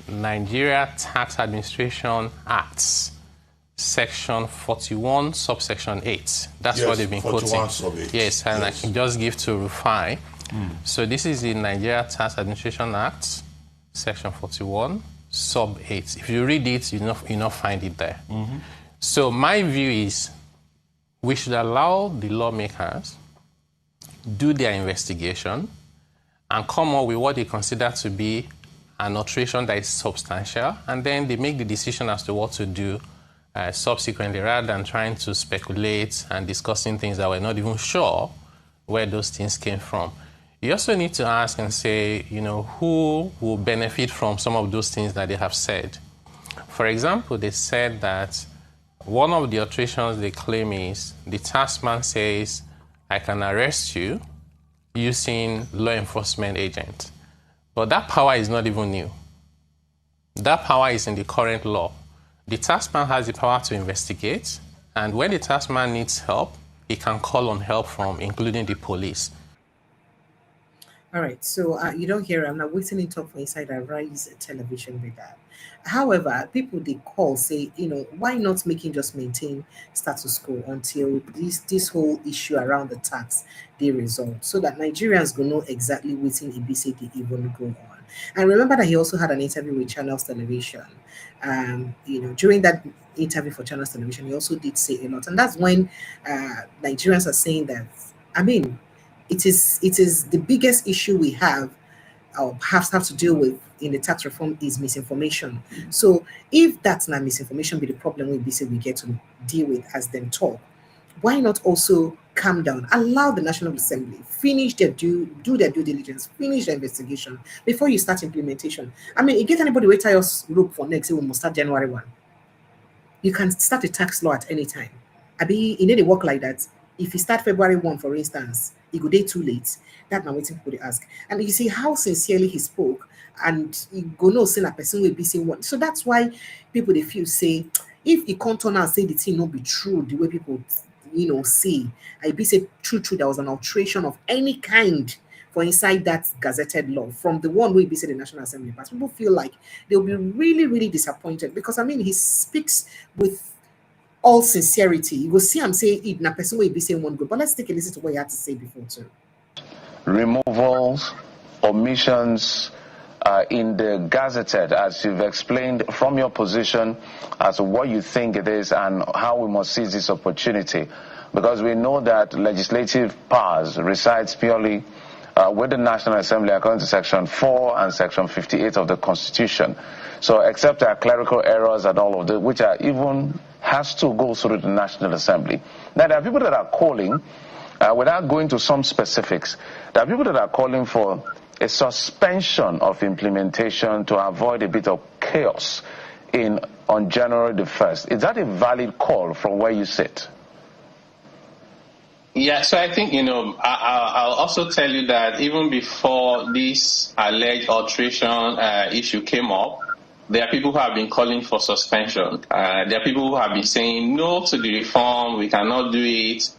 Nigeria Tax Administration Acts, Section 41, subsection 8. That's what they've been quoting. Yes, and yes. I can just give to Rufai. So this is the Nigeria Tax Administration Act, Section 41, sub 8. If you read it, you'll not find it there. So my view is we should allow the lawmakers do their investigation and come up with what they consider to be an alteration that is substantial, and then they make the decision as to what to do subsequently, rather than trying to speculate and discussing things that we're not even sure where those things came from. You also need to ask and say, who will benefit from some of those things that they have said. For example, they said that one of the alterations they claim is the taskman says, I can arrest you using law enforcement agent. But that power is not even new. That power is in the current law. The taskman has the power to investigate, and when the taskman needs help, he can call on help from, including the police. All right, so you don't hear, I'm not waiting in talk for inside a Rise television with that. However, people they call say, why not just maintain status quo until this whole issue around the tax they resolve, so that Nigerians will know exactly what's in EBC they even go on. And remember that he also had an interview with Channels Television. During that interview for Channels Television, he also did say a lot, and that's when Nigerians are saying that. It is the biggest issue we have to deal with in the tax reform is misinformation. So if that's not misinformation be the problem we get to deal with as them talk, why not also calm down, allow the National Assembly finish do their due diligence, finish their investigation before you start implementation. You get anybody wait tell us look for next, we must start January 1. You can start a tax law at any time. It need to work like that. If you start February 1, for instance, it go day too late. That's not waiting people to ask. And you see how sincerely he spoke, and you go no say a person will be saying what. So that's why people they feel say if you can't turn out say the thing not be true the way people say, I be say true there was an alteration of any kind for inside that gazetted law from the one way be say the National Assembly. But people feel like they'll be really, really disappointed because he speaks with all sincerity. You will see I'm saying it na person will be saying one good. But let's take a listen to what you had to say before too. Removals, omissions in the Gazetted, as you've explained from your position as to what you think it is and how we must seize this opportunity. Because we know that legislative powers resides purely with the National Assembly according to Section 4 and Section 58 of the Constitution. So except there are clerical errors and all of that, which are even has to go through the National Assembly. Now there are people that are calling, without going to some specifics, there are people that are calling for a suspension of implementation to avoid a bit of chaos on January the 1st. Is that a valid call from where you sit? Yeah, so I think, I'll also tell you that even before this alleged alteration issue came up, there are people who have been calling for suspension. There are people who have been saying no to the reform, we cannot do it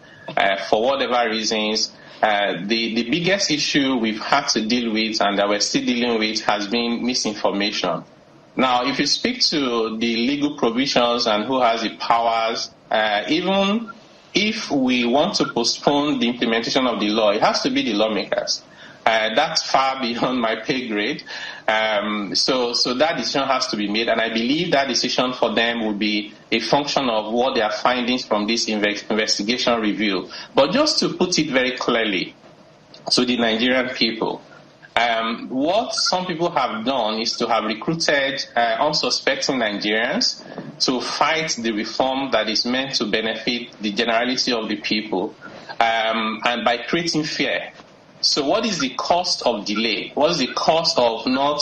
for whatever reasons. The biggest issue we've had to deal with and that we're still dealing with has been misinformation. Now, if you speak to the legal provisions and who has the powers, even if we want to postpone the implementation of the law, it has to be the lawmakers. That's far beyond my pay grade. So that decision has to be made, and I believe that decision for them will be a function of what their findings from this investigation reveal. But just to put it very clearly to the Nigerian people, what some people have done is to have recruited unsuspecting Nigerians to fight the reform that is meant to benefit the generality of the people, and by creating fear. So what is the cost of delay? What is the cost of not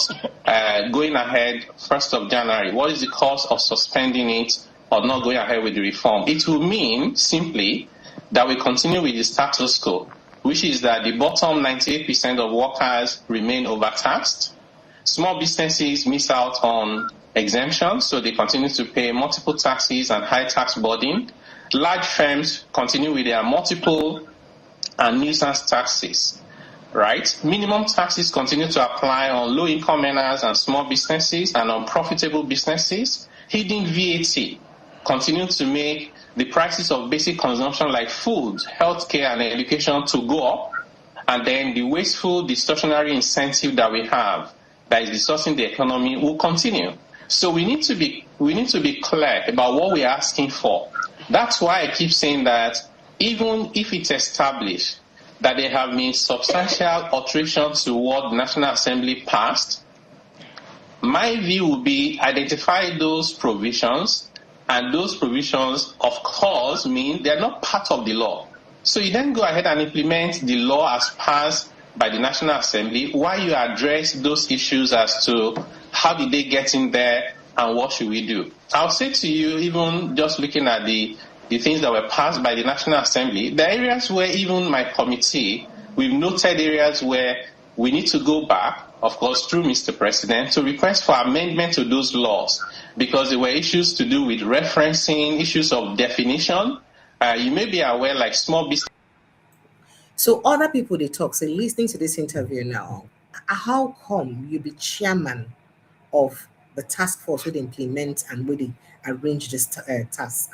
going ahead 1st of January? What is the cost of suspending it or not going ahead with the reform? It will mean simply that we continue with the status quo, which is that the bottom 98% of workers remain overtaxed. Small businesses miss out on exemptions, so they continue to pay multiple taxes and high tax burden. Large firms continue with their multiple and nuisance taxes. Right? Minimum taxes continue to apply on low-income earners and small businesses and on profitable businesses. Hidden VAT continue to make the prices of basic consumption like food, healthcare, and education to go up. And then the wasteful, distortionary incentive that we have that is distorting the economy will continue. So we need to be clear about what we are asking for. That's why I keep saying that even if it's established that there have been substantial alterations to what the National Assembly passed, my view would be identify those provisions And those provisions, of course, mean they're not part of the law. So you then go ahead and implement the law as passed by the National Assembly while you address those issues as to how did they get in there and what should we do. I'll say to you, even just looking at the things that were passed by the National Assembly, the areas where even my committee, we've noted areas where we need to go back, of course, through Mr. President, to request for amendment to those laws, because there were issues to do with referencing, issues of definition. You may be aware, like small business. So other people they talk, say, listening to this interview now, how come you be chairman of the task force would implement and would arrange this tax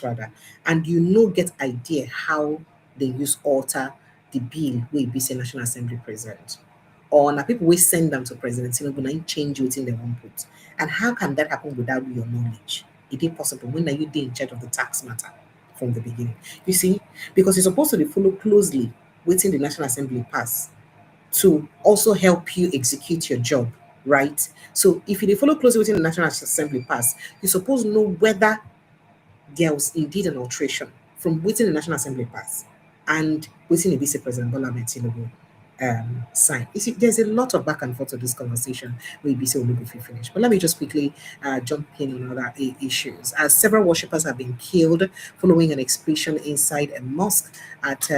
rather, and you no get idea how they use alter the bill will be say National Assembly present, or now people will send them to President Tinubu and change within their own put, and how can that happen without your knowledge? It is possible when are you in charge of the tax matter from the beginning? You see, because you're supposed to be follow closely within the National Assembly pass to also help you execute your job, right? So if you follow closely within the National Assembly pass, you're supposed to know whether there was indeed an alteration from within the National Assembly pass and within the Vice President Bola Tinubu sign. You see, there's a lot of back and forth to this conversation where you say we'll finish. But let me just quickly jump in on other issues. As several worshippers have been killed following an explosion inside a mosque at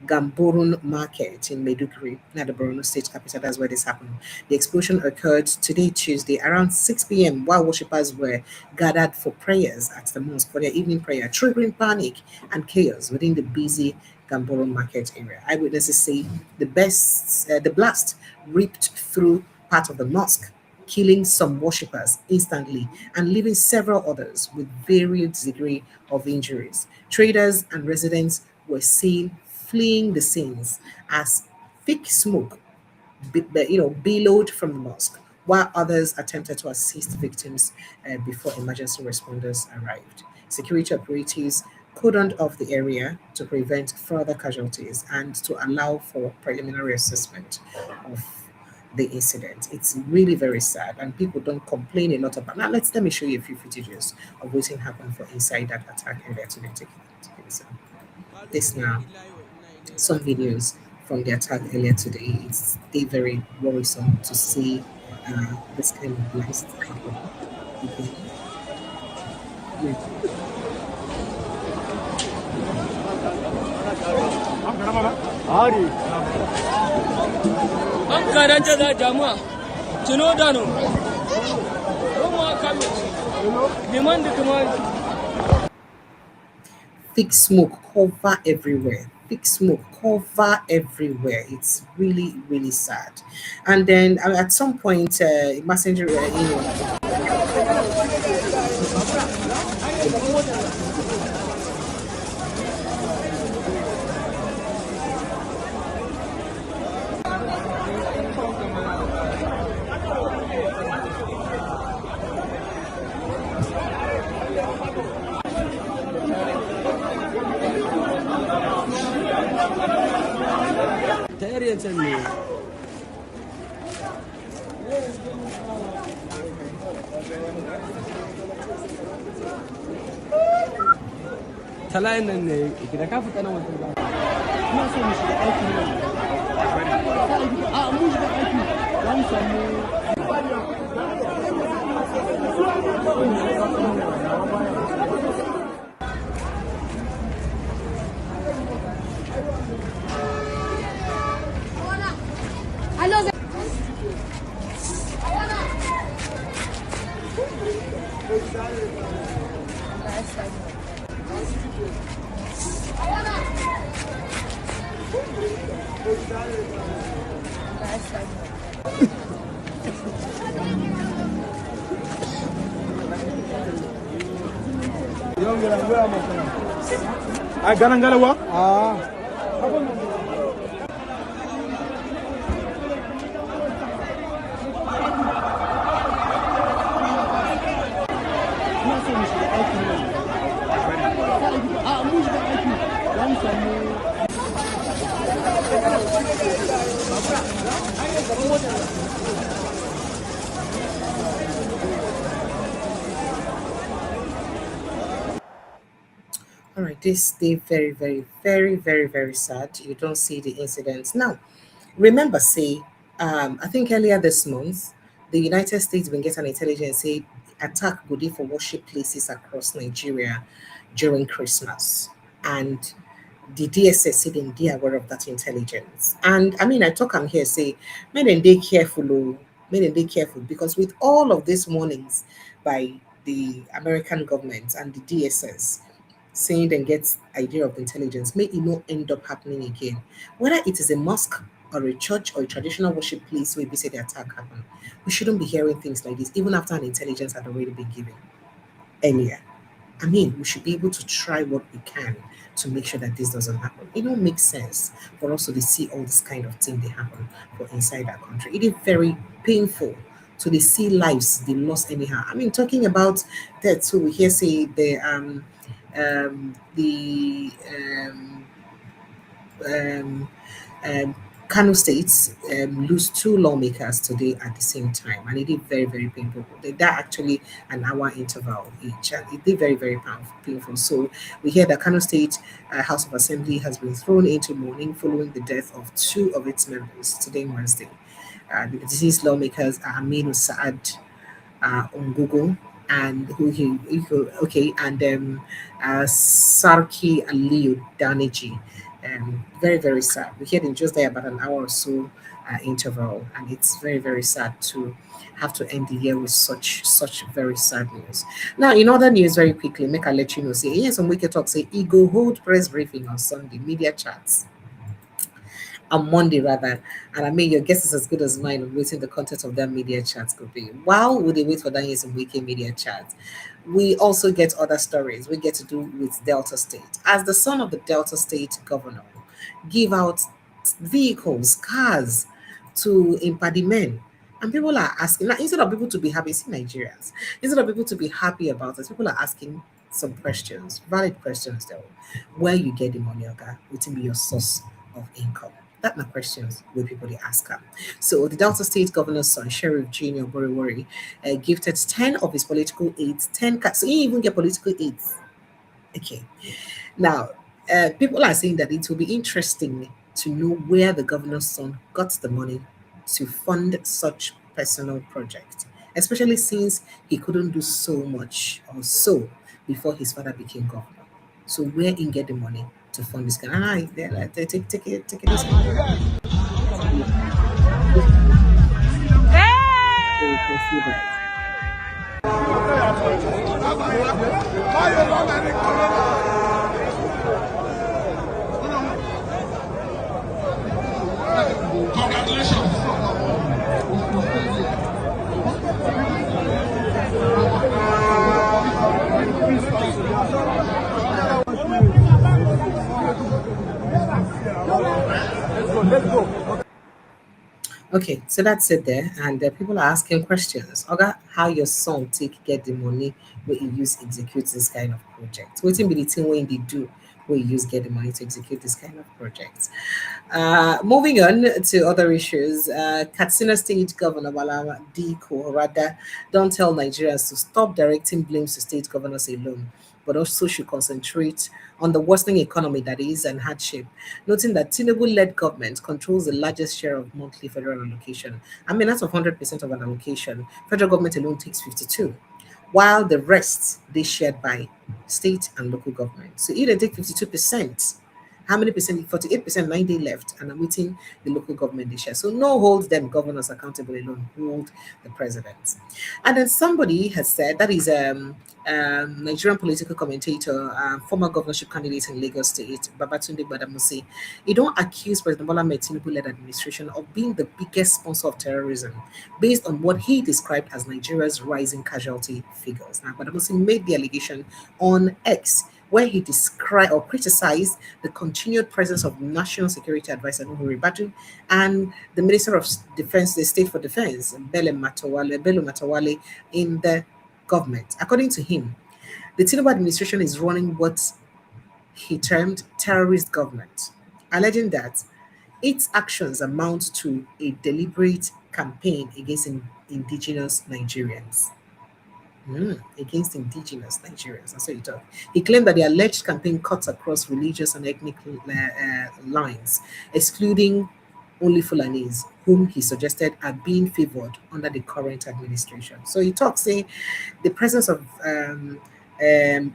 Gamborun Market in Maiduguri, near the Borno state capital. That's where this happened. The explosion occurred today, Tuesday, around 6 p.m. while worshippers were gathered for prayers at the mosque for their evening prayer, triggering panic and chaos within the busy Gamborun Market area. Eyewitnesses say the blast ripped through part of the mosque, killing some worshippers instantly and leaving several others with varied degree of injuries. Traders and residents were seen fleeing the scenes as thick smoke billowed from the mosque, while others attempted to assist victims before emergency responders arrived. Security operatives cordoned off the area to prevent further casualties and to allow for preliminary assessment of the incident. It's really very sad, and people don't complain a lot about. Now, let me show you a few footages of what happened for inside that attack area today. This now, some videos from the attack earlier today. It's very worrisome to see this kind of blast happen. Thick smoke cover everywhere. Thick smoke cover everywhere. It's really, really sad. And then at some point, messenger, this day very, very, very, very, very sad. You don't see the incidents. Now, remember, say, I think earlier this month, the United States been get an intelligence say attack Gudi for worship places across Nigeria during Christmas. And the DSS said they aware of that intelligence. And I mean, I talk I'm here say, may them they careful, oh, may them they careful because with all of these warnings by the American government and the DSS saying they get idea of the intelligence, may it not end up happening again. Whether it is a mosque or a church or a traditional worship place where we say the attack happened, we shouldn't be hearing things like this, even after an intelligence had already been given earlier. I mean, we should be able to try what we can to make sure that this doesn't happen. It don't make sense for us to see all this kind of thing they happen for inside our country. It is very painful to see lives they lost anyhow. I mean, talking about that, so we hear say the um, um, Kano States lose two lawmakers today at the same time, and it did very, very painful. That actually an hour interval each, and it did very, very painful. So we hear that Kano State House of Assembly has been thrown into mourning following the death of two of its members today, Wednesday. The deceased lawmakers are Aminu Saad on Google and okay, and Sarki Aliyu Daneji. Very, very sad. We heard in just there about an hour or so interval, and it's very, very sad to have to end the year with such very sad news. Now, in other news, very quickly, make I let you know. Say yes, on Wicked Talk, say he go hold press briefing on Sunday, media chats on Monday rather. And I mean, your guess is as good as mine on waiting the content of that media chat could be. While we they wait for that year's weekend media chat, we also get other stories we get to do with Delta State. As the son of the Delta State governor, give out vehicles, cars to impadimen. And people are asking, now instead of people to be happy, see Nigerians, instead of people to be happy about it, people are asking some questions, valid questions though. Where you get the money, okay? What will be your source of income? That my questions where people they ask her. So the Delta State Governor's son, Sheriff Junior Boriwori, gifted 10 of his political aides, 10 cars. So he even get political aides. Okay. Now, people are saying that it will be interesting to know where the governor's son got the money to fund such personal projects, especially since he couldn't do so much or so before his father became governor. So where he get the money to fund this kind? Take it easy. So you can see that. Let's go. Okay, so that's it there, and people are asking questions. Okay, how your son take get the money where you use execute this kind of project? What be the thing when they do where you use get the money to execute this kind of project? Moving on to other issues, Katsina State Governor Bala Diko rather don't tell Nigerians to stop directing blames to state governors alone, but also should concentrate on the worsening economy that is and hardship, noting that Tinubu-led government controls the largest share of monthly federal allocation. I mean, that's of 100% of an allocation. Federal government alone takes 52, while the rest they shared by state and local government. So if they take 52%, how many percent? 48%, 9 days left, and I'm waiting the local government they share. So no hold them governors accountable alone, hold the president. And then somebody has said that is Nigerian political commentator, former governorship candidate in Lagos State, Babatunde Badamasi. He don't accuse President Bola Tinubu-led administration of being the biggest sponsor of terrorism, based on what he described as Nigeria's rising casualty figures. Now, Badamasi made the allegation on X, where he described or criticized the continued presence of National Security Advisor Nuhu Ribadu and the Minister of Defense, the State for Defense, Bello Matawale, in the government. According to him, the Tinubu administration is running what he termed terrorist government, alleging that its actions amount to a deliberate campaign against indigenous Nigerians. against indigenous Nigerians. That's what he talked. He claimed that the alleged campaign cuts across religious and ethnic lines, excluding only Fulanese, whom he suggested are being favored under the current administration. So he talks, say, the presence of um, um,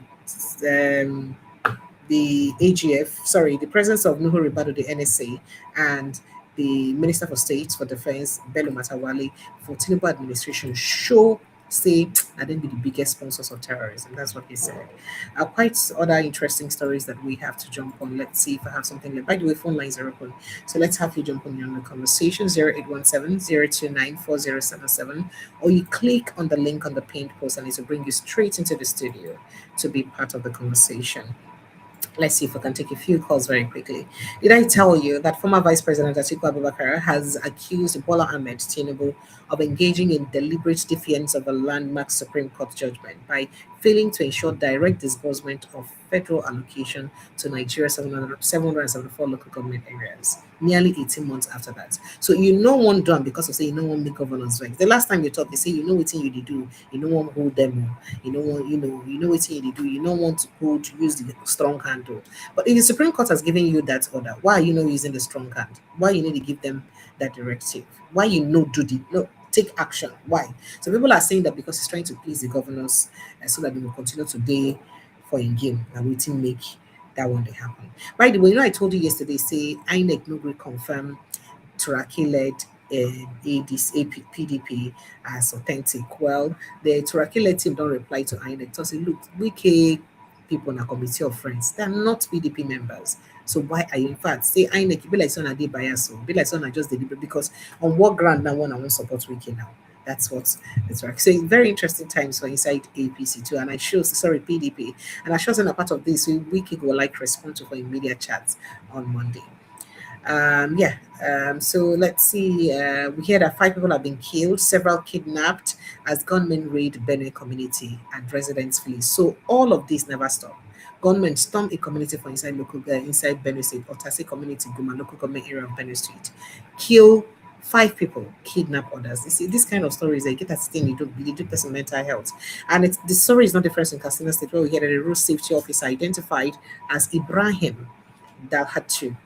the AGF, sorry, the presence of Nuhu Ribadu, the NSA, and the Minister for State for Defense, Bello Matawale, for Tinubu administration show, say, I think be the biggest sponsors of terrorism. That's what he said. Quite other interesting stories that we have to jump on. Let's see if I have something left. By the way, phone lines are open. So let's have you jump on the conversation 0817 or you click on the link on the pinned post and it will bring you straight into the studio to be part of the conversation. Let's see if I can take a few calls very quickly. Did I tell you that former Vice President Atiku Abubakar has accused Bola Ahmed Tinubu of engaging in deliberate defiance of a landmark Supreme Court judgment by failing to ensure direct disbursement of federal allocation to Nigeria's 774 local government areas, nearly 18 months after that. So you know one done because of say you know one make governors right. The last time you talk, they say you know what you did do, you know one hold them, you know what you did do, you don't want to hold to use the strong handle. But if the Supreme Court has given you that order, why are you not using the strong hand? Why you need to give them that directive? Why you no do the no take action? Why? So people are saying that because he's trying to please the governors so that they will continue to day for in game and waiting make that one they happen. By the way, I told you yesterday, say INEC no gree confirm Turaki led ADC, PDP as authentic. Well, the Turaki led team don't reply to INEC. So say, look, we people in a committee of friends, they are not PDP members. So why are you in fact say INEC you be like son a bias, be like son just deliberate because on what ground now one I won't support Wiki now. That's what it's right. So very interesting times for inside APC too. And I shows sorry PDP. And I shows in a part of this Wiki will like respond to for in media chats on Monday. So let's see. We hear that 5 people have been killed, several kidnapped as gunmen raid Benue community and residents flee. So all of this never stop. Gunmen storm a community for inside Benue State, Otase community, Guma local government area of Benue State, kill 5 people, kidnap others. You see, this kind of stories, they get that thing you do person mental health. And the story is not different in Katsina State, where we hear that a road safety officer identified as Ibrahim Dalhatu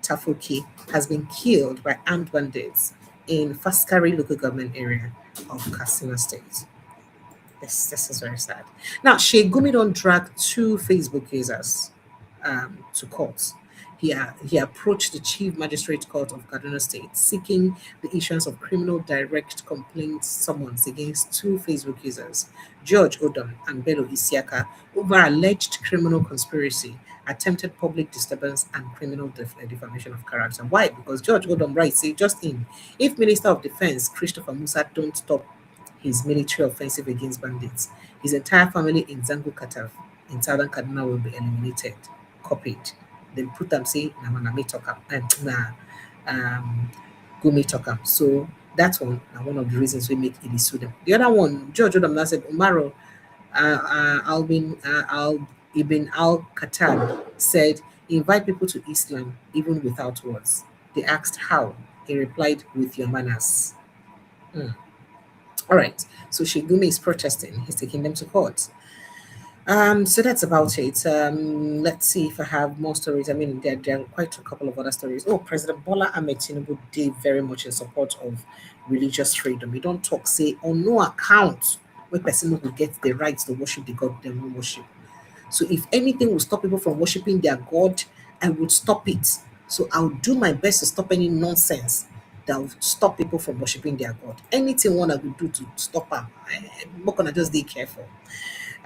Tafuki has been killed by armed bandits in Faskari local government area of Katsina State. This is very sad. Now, Shegumi don't drag 2 Facebook users to court. He approached the Chief Magistrate Court of Kaduna State seeking the issuance of criminal direct complaint summons against 2 Facebook users, George Odom and Bello Isiaka, over alleged criminal conspiracy, attempted public disturbance, and criminal defamation of character. Why? Because George Odom writes, say, just in, if Minister of Defense Christopher Musa don't stop his military offensive against bandits, his entire family in Zango Kataf in southern Kaduna will be eliminated. Copied. Then put them say na me talk up and go me talk up. So that one of the reasons we make it sue them. The other one, George Odom now said Umaro Ibn Al Khattab said invite people to Islam even without words. They asked how. He replied with your manners. All right. So Shigumi is protesting. He's taking them to court. So that's about it. Let's see if I have more stories. I mean, there are quite a couple of other stories. Oh, President Bola Ahmed Tinubu did very much in support of religious freedom. We don't talk, say, on no account where person will get the right to worship the God they will worship. So if anything will stop people from worshiping their God, I would stop it. So I'll do my best to stop any nonsense that will stop people from worshiping their God. Anything one I would do to stop them, I'm not gonna just be careful.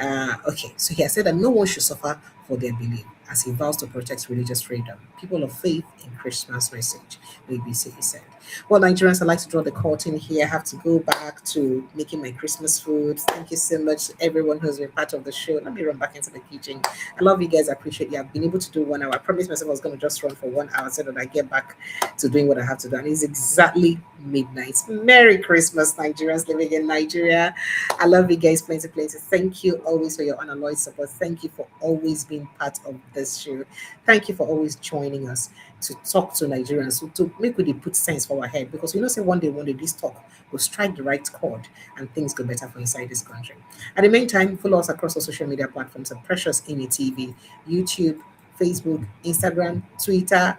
Okay, so he has said that no one should suffer for their belief as he vows to protect religious freedom. People of faith in Christmas message, BBC said. Well, Nigerians, I'd like to draw the curtain here. I have to go back to making my Christmas food. Thank you so much to everyone who's been part of the show. Let me run back into the kitchen. I love you guys. I appreciate you. I've been able to do 1 hour. I promised myself I was going to just run for 1 hour so that I get back to doing what I have to do. And it's exactly midnight. Merry Christmas, Nigerians living in Nigeria. I love you guys plenty. Thank you always for your unalloyed support. Thank you for always being part of the this show. Thank you for always joining us to talk to Nigerians, so to make we dey put sense for our head, because we know say one day this talk will strike the right chord and things go better for inside this country. At the meantime, follow us across our social media platforms at Precious Amy TV, YouTube, Facebook, Instagram, Twitter,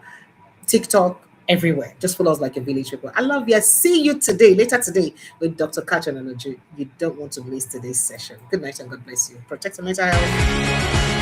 TikTok, everywhere. Just follow us like a village people. I love you. See you later today with Dr. Kachan and Oju. You don't want to miss today's session. Good night and God bless you. Protect your mental health.